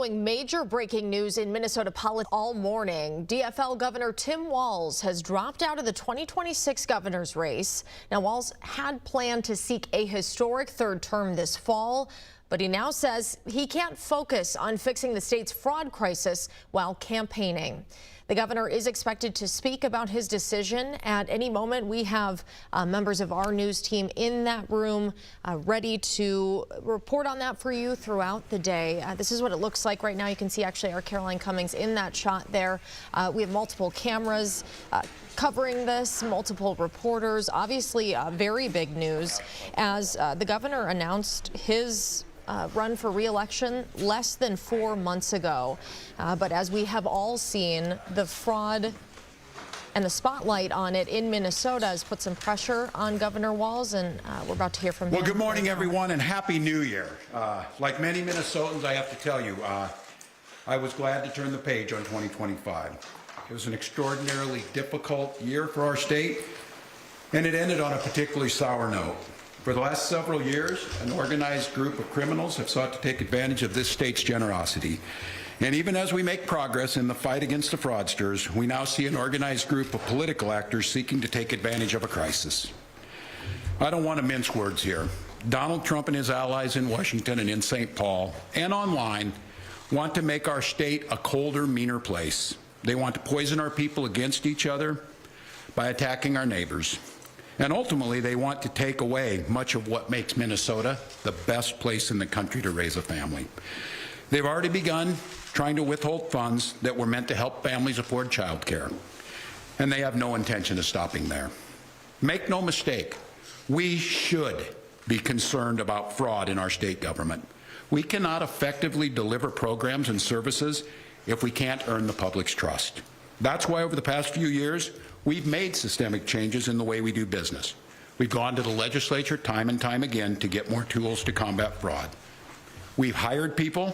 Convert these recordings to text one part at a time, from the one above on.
Major breaking news in Minnesota politics all morning. DFL Governor Tim Walz has dropped out of the 2026 governor's race. Now, Walz had planned to seek a historic third term this fall, but he now says he can't focus on fixing the state's fraud crisis while campaigning. The governor is expected to speak about his decision at any moment. We have members of our news team in that room ready to report on that for you throughout the day. This is what it looks like right now. You can see actually our Caroline Cummings in that shot there. We have multiple cameras covering this, multiple reporters. Obviously, very big news as the governor announced his run for re-election less than 4 months ago. But as we have all seen, the fraud and the spotlight on it in Minnesota has put some pressure on Governor Walz, and we're about to hear from him. Well, good morning, everyone, and Happy New Year. Like many Minnesotans, I have to tell you, I was glad to turn the page on 2025. It was an extraordinarily difficult year for our state, and it ended on a particularly sour note. For the last several years, an organized group of criminals have sought to take advantage of this state's generosity. And even as we make progress in the fight against the fraudsters, we now see an organized group of political actors seeking to take advantage of a crisis. I don't want to mince words here. Donald Trump and his allies in Washington and in St. Paul and online want to make our state a colder, meaner place. They want to poison our people against each other by attacking our neighbors. And ultimately, they want to take away much of what makes Minnesota the best place in the country to raise a family. They've already begun trying to withhold funds that were meant to help families afford child care, and they have no intention of stopping there. Make no mistake, we should be concerned about fraud in our state government. We cannot effectively deliver programs and services if we can't earn the public's trust. That's why over the past few years, we've made systemic changes in the way we do business. We've gone to the legislature time and time again to get more tools to combat fraud. We've fired people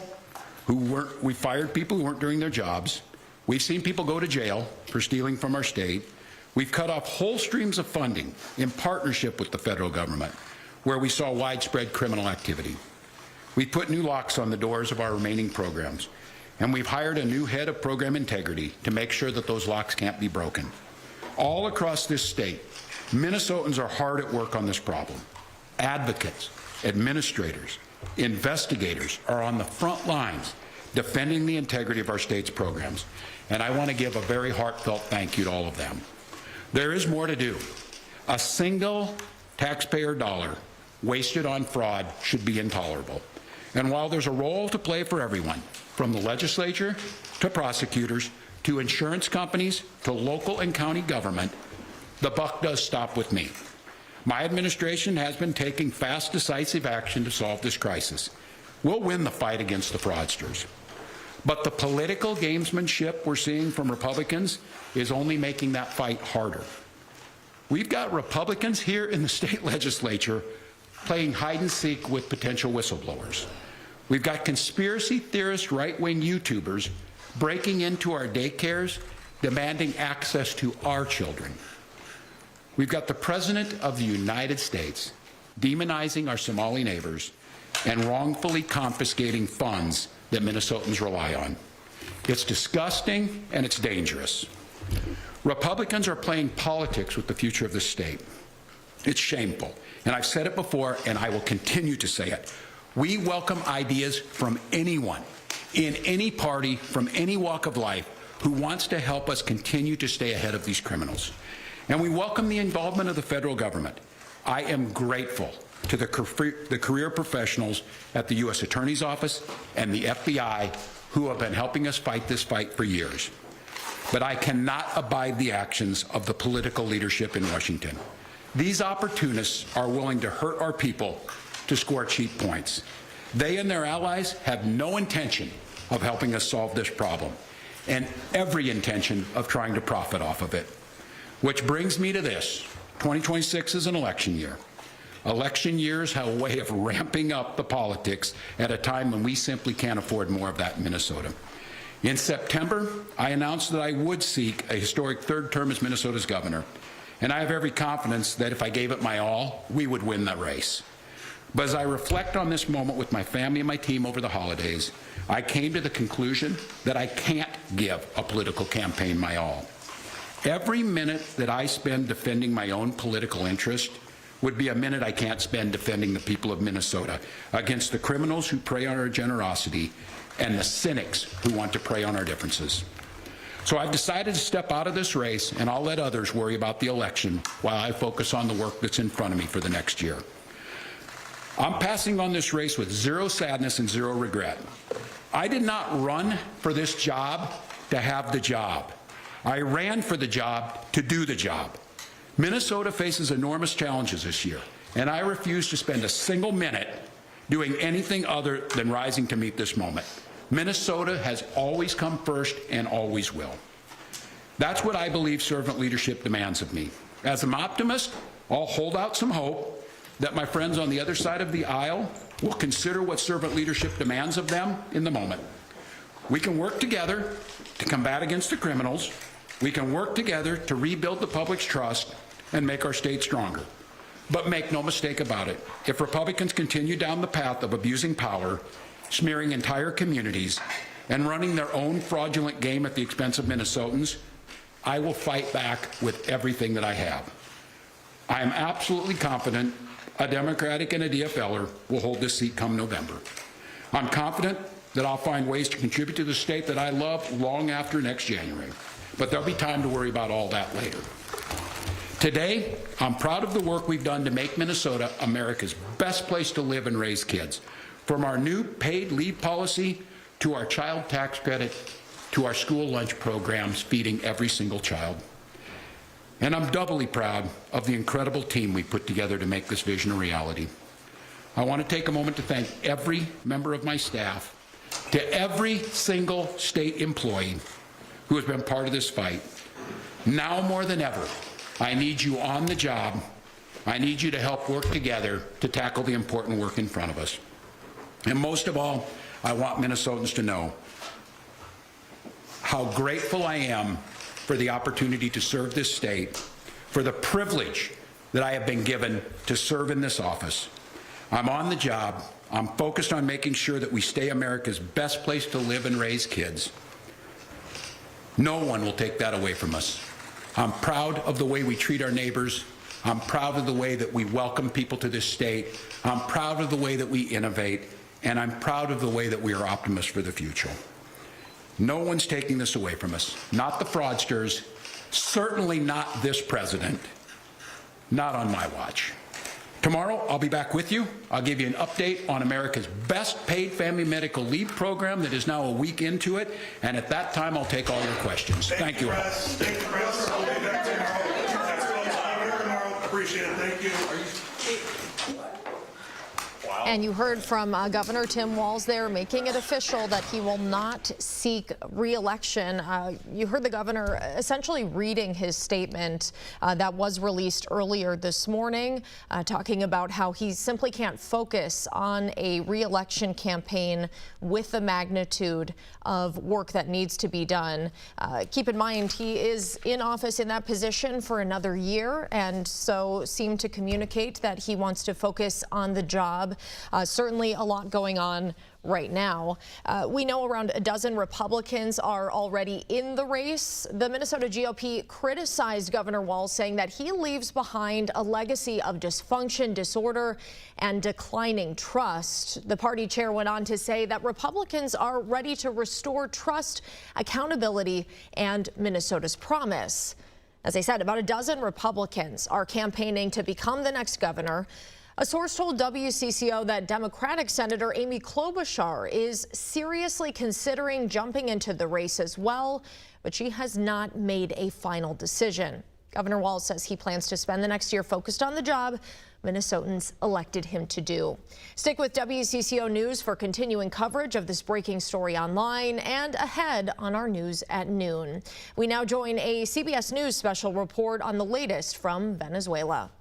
who weren't doing their jobs. We've seen people go to jail for stealing from our state. We've cut off whole streams of funding in partnership with the federal government, where we saw widespread criminal activity. We've put new locks on the doors of our remaining programs, and we've hired a new head of program integrity to make sure that those locks can't be broken. All across this state, Minnesotans are hard at work on this problem. Advocates, administrators, investigators are on the front lines defending the integrity of our state's programs, and I want to give a very heartfelt thank you to all of them. There is more to do. A single taxpayer dollar wasted on fraud should be intolerable. And while there's a role to play for everyone, from the legislature to prosecutors to insurance companies to local and county government, the buck does stop with me. My administration has been taking fast, decisive action to solve this crisis. We'll win the fight against the fraudsters. But the political gamesmanship we're seeing from Republicans is only making that fight harder. We've got Republicans here in the state legislature playing hide and seek with potential whistleblowers. We've got conspiracy theorist right-wing YouTubers breaking into our daycares, demanding access to our children. We've got the President of the United States demonizing our Somali neighbors and wrongfully confiscating funds that Minnesotans rely on. It's disgusting and it's dangerous. Republicans are playing politics with the future of this state. It's shameful, and I've said it before and I will continue to say it. We welcome ideas from anyone, in any party, from any walk of life, who wants to help us continue to stay ahead of these criminals. And we welcome the involvement of the federal government. I am grateful to the career professionals at the U.S. Attorney's Office and the FBI who have been helping us fight this fight for years. But I cannot abide the actions of the political leadership in Washington. These opportunists are willing to hurt our people to score cheap points. They and their allies have no intention of helping us solve this problem, and every intention of trying to profit off of it. Which brings me to this. 2026 is an election year. Election years have a way of ramping up the politics at a time when we simply can't afford more of that in Minnesota. In September, I announced that I would seek a historic third term as Minnesota's governor, and I have every confidence that if I gave it my all, we would win that race. But as I reflect on this moment with my family and my team over the holidays, I came to the conclusion that I can't give a political campaign my all. Every minute that I spend defending my own political interest would be a minute I can't spend defending the people of Minnesota against the criminals who prey on our generosity and the cynics who want to prey on our differences. So I've decided to step out of this race, and I'll let others worry about the election while I focus on the work that's in front of me for the next year. I'm passing on this race with zero sadness and zero regret. I did not run for this job to have the job. I ran for the job to do the job. Minnesota faces enormous challenges this year, and I refuse to spend a single minute doing anything other than rising to meet this moment. Minnesota has always come first and always will. That's what I believe servant leadership demands of me. As an optimist, I'll hold out some hope that my friends on the other side of the aisle will consider what servant leadership demands of them in the moment. We can work together to combat against the criminals. We can work together to rebuild the public's trust and make our state stronger. But make no mistake about it, if Republicans continue down the path of abusing power, smearing entire communities, and running their own fraudulent game at the expense of Minnesotans, I will fight back with everything that I have. I am absolutely confident a Democratic and a DFLer will hold this seat come November. I'm confident that I'll find ways to contribute to the state that I love long after next January. But there'll be time to worry about all that later. Today, I'm proud of the work we've done to make Minnesota America's best place to live and raise kids. From our new paid leave policy to our child tax credit to our school lunch programs feeding every single child. And I'm doubly proud of the incredible team we put together to make this vision a reality. I want to take a moment to thank every member of my staff, to every single state employee who has been part of this fight. Now more than ever, I need you on the job. I need you to help work together to tackle the important work in front of us. And most of all, I want Minnesotans to know how grateful I am for the opportunity to serve this state, for the privilege that I have been given to serve in this office. I'm on the job. I'm focused on making sure that we stay America's best place to live and raise kids. No one will take that away from us. I'm proud of the way we treat our neighbors. I'm proud of the way that we welcome people to this state. I'm proud of the way that we innovate. And I'm proud of the way that we are optimists for the future. No one's taking this away from us. Not the fraudsters, certainly not this president, not on my watch. Tomorrow, I'll be back with you. I'll give you an update on America's best paid family medical leave program that is now a week into it. And at that time, I'll take all your questions. Thank you all. Thank you, Press. I'll be back tomorrow. That's all time here tomorrow. Appreciate it. Thank you. And you heard from Governor Tim Walz there making it official that he will not seek re-election. You heard the governor essentially reading his statement that was released earlier this morning, talking about how he simply can't focus on a re-election campaign with the magnitude of work that needs to be done. Keep in mind, he is in office in that position for another year, and so seemed to communicate that he wants to focus on the job. Certainly a lot going on right now. We know around a dozen Republicans are already in the race. The Minnesota GOP criticized Governor Walz, saying that he leaves behind a legacy of dysfunction, disorder, and declining trust. The party chair went on to say that Republicans are ready to restore trust, accountability, and Minnesota's promise. As I said, about a dozen Republicans are campaigning to become the next governor. A source told WCCO that Democratic Senator Amy Klobuchar is seriously considering jumping into the race as well, but she has not made a final decision. Governor Walz says he plans to spend the next year focused on the job Minnesotans elected him to do. Stick with WCCO News for continuing coverage of this breaking story online and ahead on our news at noon. We now join a CBS News special report on the latest from Venezuela.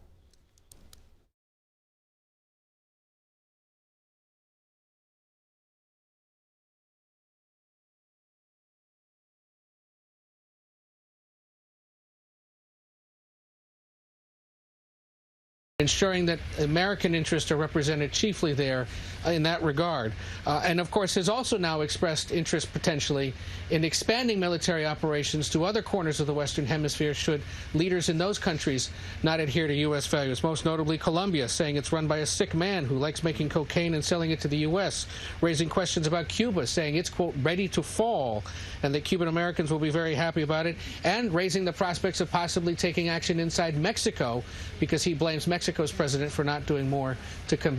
ensuring that American interests are represented chiefly there in that regard. And of course has also now expressed interest potentially in expanding military operations to other corners of the Western Hemisphere should leaders in those countries not adhere to U.S. values, most notably Colombia, saying it's run by a sick man who likes making cocaine and selling it to the U.S., raising questions about Cuba, saying it's, quote, ready to fall, and that Cuban Americans will be very happy about it, and raising the prospects of possibly taking action inside Mexico because he blames Mexico's president for not doing more to combat